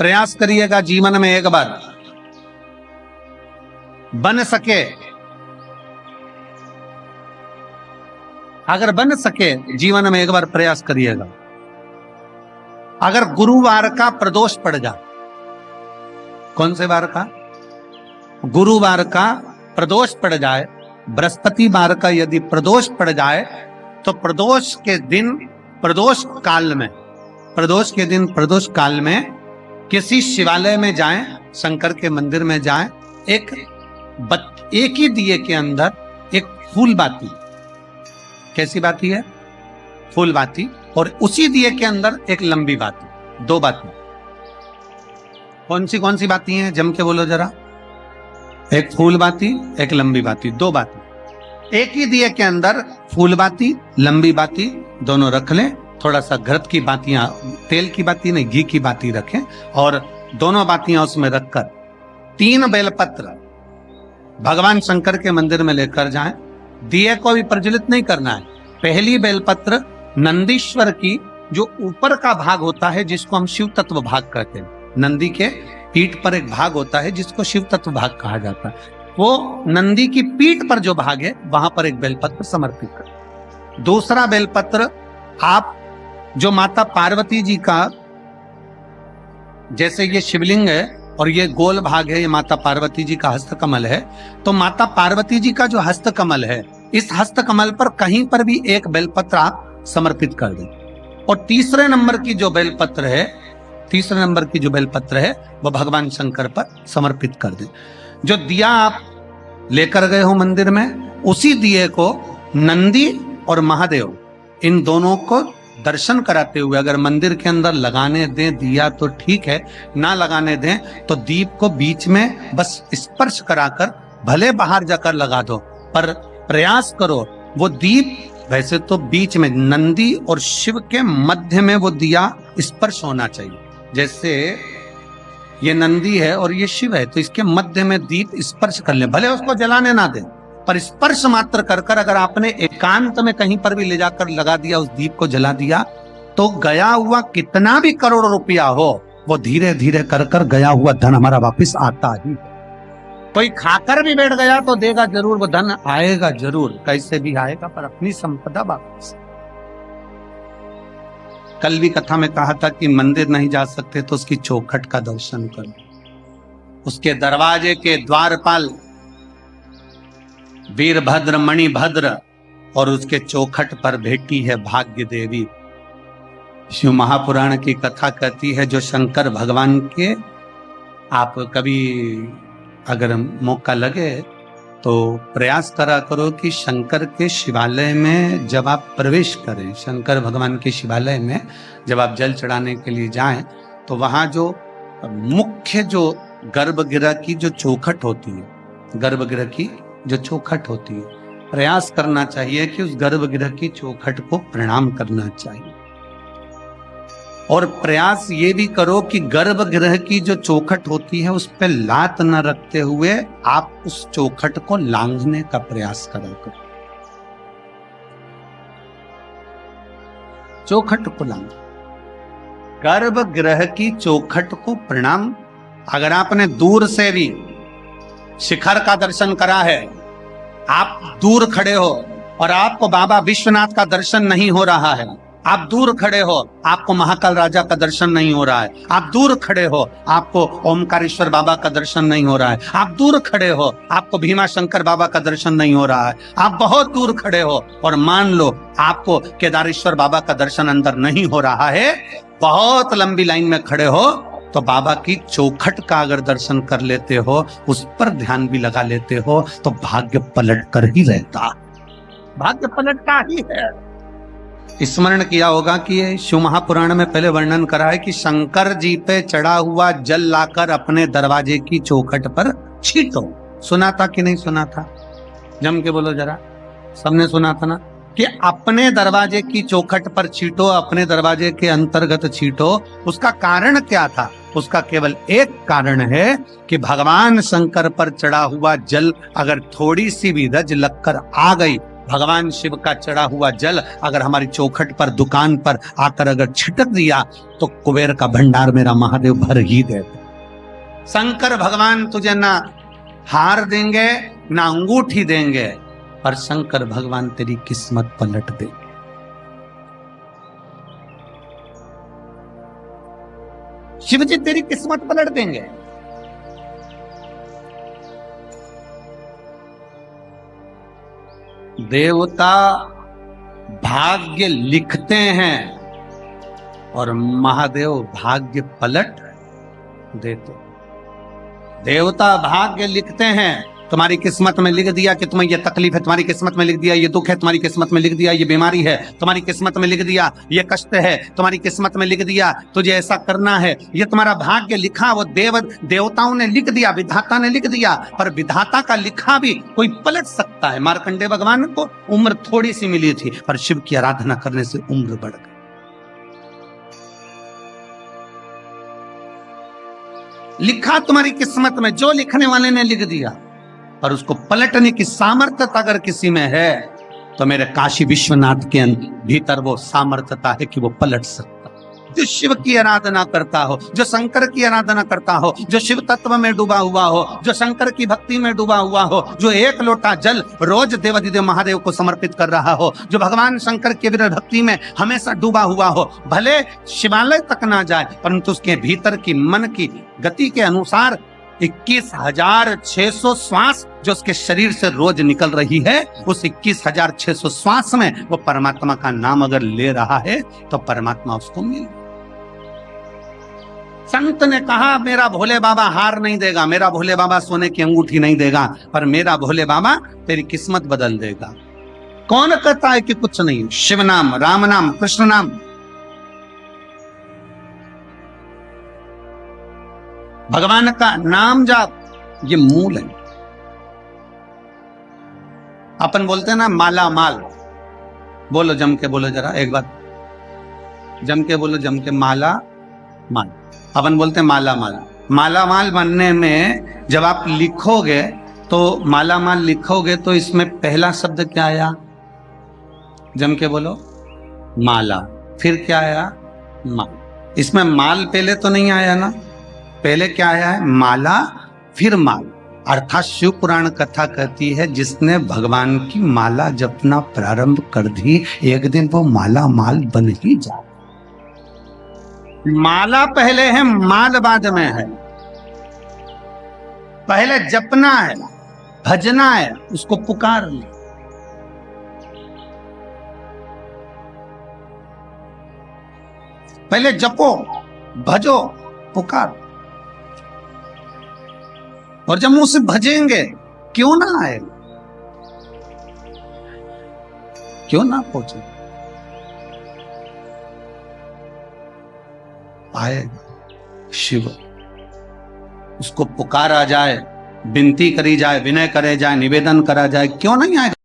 प्रयास करिएगा जीवन में एक बार बन सके, अगर बन सके जीवन में एक बार प्रयास करिएगा। अगर गुरुवार का प्रदोष पड़ जाए, कौन से वार का? गुरुवार का प्रदोष पड़ जाए, बृहस्पतिवार का यदि प्रदोष पड़ जाए तो प्रदोष के दिन, प्रदोष काल में, प्रदोष के दिन, प्रदोष काल में किसी शिवालय में जाएं, शंकर के मंदिर में जाएं, एक ही दिए के अंदर एक फूल बाती, कैसी बाती है? फूल बाती, और उसी दिए के अंदर एक लंबी बाती, दो बाती। कौन सी बाती हैं? जम के बोलो जरा। एक फूल बाती, एक लंबी बाती, दो बाती। एक ही दिए के अंदर फूल बाती, लंबी बाती दोनों रख लें। थोड़ा सा घृत की बातियां, तेल की बाती नहीं, घी की बाती रखें, और दोनों बातियां उसमें रखकर 3 बेलपत्र भगवान शंकर के मंदिर में लेकर जाएं। दिए को भी प्रज्वलित नहीं करना है। पहली बेलपत्र नंदीश्वर की, जो ऊपर का भाग होता है जिसको हम शिव तत्व भाग कहते हैं, नंदी के पीठ पर एक भाग होता है जिसको शिव तत्व भाग कहा जाता है, वो नंदी की पीठ पर जो भाग है वहां पर एक बेलपत्र समर्पित करें। दूसरा बेलपत्र आप जो माता पार्वती जी का, जैसे ये शिवलिंग है और ये गोल भाग है, ये माता पार्वती जी का हस्तकमल है, तो माता पार्वती जी का जो हस्तकमल है, इस हस्तकमल पर कहीं पर भी एक बेलपत्र आप समर्पित कर दें। और तीसरे नंबर की जो बेलपत्र है, तीसरे नंबर की जो बेलपत्र है वो भगवान शंकर पर समर्पित कर दें। जो दिया आप लेकर गए हो मंदिर में, उसी दिए को नंदी और महादेव, इन दोनों को दर्शन कराते हुए अगर मंदिर के अंदर लगाने दें दिया तो ठीक है, ना लगाने दें तो दीप को बीच में बस स्पर्श कराकर, भले बाहर जाकर लगा दो, पर प्रयास करो वो दीप, वैसे तो बीच में नंदी और शिव के मध्य में वो दिया स्पर्श होना चाहिए। जैसे ये नंदी है और ये शिव है, तो इसके मध्य में दीप स्पर्श कर ले, भले उसको जलाने ना दें, पर स्पर्श मात्र कर कर अगर आपने एकांत में कहीं पर भी ले जाकर लगा दिया, उस दीप को जला दिया, तो गया हुआ कितना भी करोड़ रुपया हो, वो धीरे धीरे कर कर गया हुआ धन हमारा वापस आता ही। कोई खाकर भी बैठ गया तो देगा जरूर, वो धन आएगा जरूर, कैसे भी आएगा, पर अपनी संपदा वापस। कल भी कथा में कहा था कि मंदिर नहीं जा सकते तो उसकी चौखट का दर्शन करो, उसके दरवाजे के द्वारपाल वीरभद्र मणिभद्र और उसके चौखट पर बैठी है भाग्य देवी। शिव महापुराण की कथा कहती है, जो शंकर भगवान के, आप कभी अगर मौका लगे तो प्रयास करा करो कि शंकर के शिवालय में जब आप प्रवेश करें, शंकर भगवान के शिवालय में जब आप जल चढ़ाने के लिए जाएं, तो वहां जो मुख्य जो गर्भगृह की जो चौखट होती है, गर्भगृह की जो चौखट होती है, प्रयास करना चाहिए कि उस गर्भगृह की चौखट को प्रणाम करना चाहिए। और प्रयास ये भी करो कि गर्भगृह की जो चौखट होती है उस पर लात न रखते हुए आप उस चौखट को लांघने का प्रयास करा करो, चौखट को लांघ, गर्भगृह की चौखट को प्रणाम। अगर आपने दूर से भी शिखर का दर्शन करा है, आप दूर खड़े हो और आपको बाबा विश्वनाथ का दर्शन नहीं हो रहा है, आप दूर खड़े हो आपको महाकाल राजा का दर्शन नहीं हो रहा है, आप दूर खड़े हो आपको ओमकारेश्वर बाबा का दर्शन नहीं हो रहा है, आप दूर खड़े हो आपको भीमा शंकर बाबा का दर्शन नहीं हो रहा है, आप बहुत दूर खड़े हो और मान लो आपको केदारेश्वर बाबा का दर्शन अंदर नहीं हो रहा है, बहुत लंबी लाइन में खड़े हो, तो बाबा की चौखट का अगर दर्शन कर लेते हो, उस पर ध्यान भी लगा लेते हो, तो भाग्य पलट कर ही रहता, भाग्य पलटता ही है। स्मरण किया होगा कि ये शिव महापुराण में पहले वर्णन करा है कि शंकर जी पे चढ़ा हुआ जल लाकर अपने दरवाजे की चौखट पर छींटो। सुना था कि नहीं सुना था? जम के बोलो जरा, सबने सुना था ना कि अपने दरवाजे की चौखट पर छींटो, अपने दरवाजे के अंतर्गत छींटो। उसका कारण क्या था? उसका केवल एक कारण है कि भगवान शंकर पर चढ़ा हुआ जल अगर थोड़ी सी भी रज लगकर आ गई भगवान शिव का चढ़ा हुआ जल अगर हमारी चौखट पर, दुकान पर आकर अगर छिटक दिया तो कुबेर का भंडार मेरा महादेव भर ही देते। शंकर भगवान तुझे ना हार देंगे ना अंगूठी देंगे, पर शंकर भगवान तेरी किस्मत पलट देंगे। शिव जी तेरी किस्मत पलट देंगे। देवता भाग्य लिखते हैं और महादेव भाग्य पलट देते। देवता भाग्य लिखते हैं, तुम्हारी किस्मत में लिख दिया कि तुम्हें यह तकलीफ है, तुम्हारी किस्मत में लिख दिया ये दुख है, तुम्हारी किस्मत में लिख दिया ये बीमारी है, तुम्हारी किस्मत में लिख दिया ये कष्ट है, तुम्हारी किस्मत में लिख दिया तुझे ऐसा करना है। ये तुम्हारा भाग्य लिखा वो देवताओं ने लिख दिया, विधाता ने लिख दिया, पर विधाता का लिखा भी कोई पलट सकता है। मार्कंडेय भगवान को उम्र थोड़ी सी मिली थी, पर शिव की आराधना करने से उम्र बढ़ गई। लिखा तुम्हारी किस्मत में, जो लिखने वाले ने लिख दिया, पर उसको पलटने की सामर्थ्यता अगर किसी में है तो मेरे काशी विश्वनाथ के भीतर वो सामर्थ्यता है कि वो पलट सकता। जो शिव की आराधना करता हो, जो शंकर की आराधना करता हो, जो शिव तत्व में डूबा हुआ हो, जो शंकर की भक्ति में डूबा हुआ हो, जो एक लोटा जल रोज देवाधिदेव महादेव को समर्पित कर रहा हो, जो भगवान शंकर की भक्ति में हमेशा डूबा हुआ हो, भले शिवालय तक ना जाए परंतु उसके भीतर की मन की गति के अनुसार 21,600 श्वास जो उसके शरीर से रोज निकल रही है, उस 21,600 श्वास में वो परमात्मा का नाम अगर ले रहा है तो परमात्मा उसको मिल। संत ने कहा मेरा भोले बाबा हार नहीं देगा, मेरा भोले बाबा सोने की अंगूठी नहीं देगा, पर मेरा भोले बाबा तेरी किस्मत बदल देगा। कौन कहता है कि कुछ नहीं? शिव नाम, राम नाम, कृष्ण नाम, भगवान का नाम जाप, ये मूल है। अपन बोलते हैं ना माला माल, बोलो जम के बोलो जरा एक बार, जम के बोलो, जम के माला माल। अपन बोलते हैं माला माल। माला माल बनने में जब आप लिखोगे तो माला माल लिखोगे तो इसमें पहला शब्द क्या आया? जम के बोलो माला। फिर क्या आया? माल। इसमें माल पहले तो नहीं आया ना, पहले क्या आया है? माला, फिर माल। अर्थात शिव पुराण कथा कहती है जिसने भगवान की माला जपना प्रारंभ कर दी, एक दिन वो माला माल बन ही जाए। माला पहले है, माल बाद में है। पहले जपना है, भजना है, उसको पुकारना। पहले जपो, भजो, पुकार। और जब मुंह से भजेंगे क्यों ना आए, क्यों ना पहुंचे, आए शिव। उसको पुकारा जाए, विनती करी जाए, विनय करे जाए, निवेदन करा जाए, क्यों नहीं आएगा?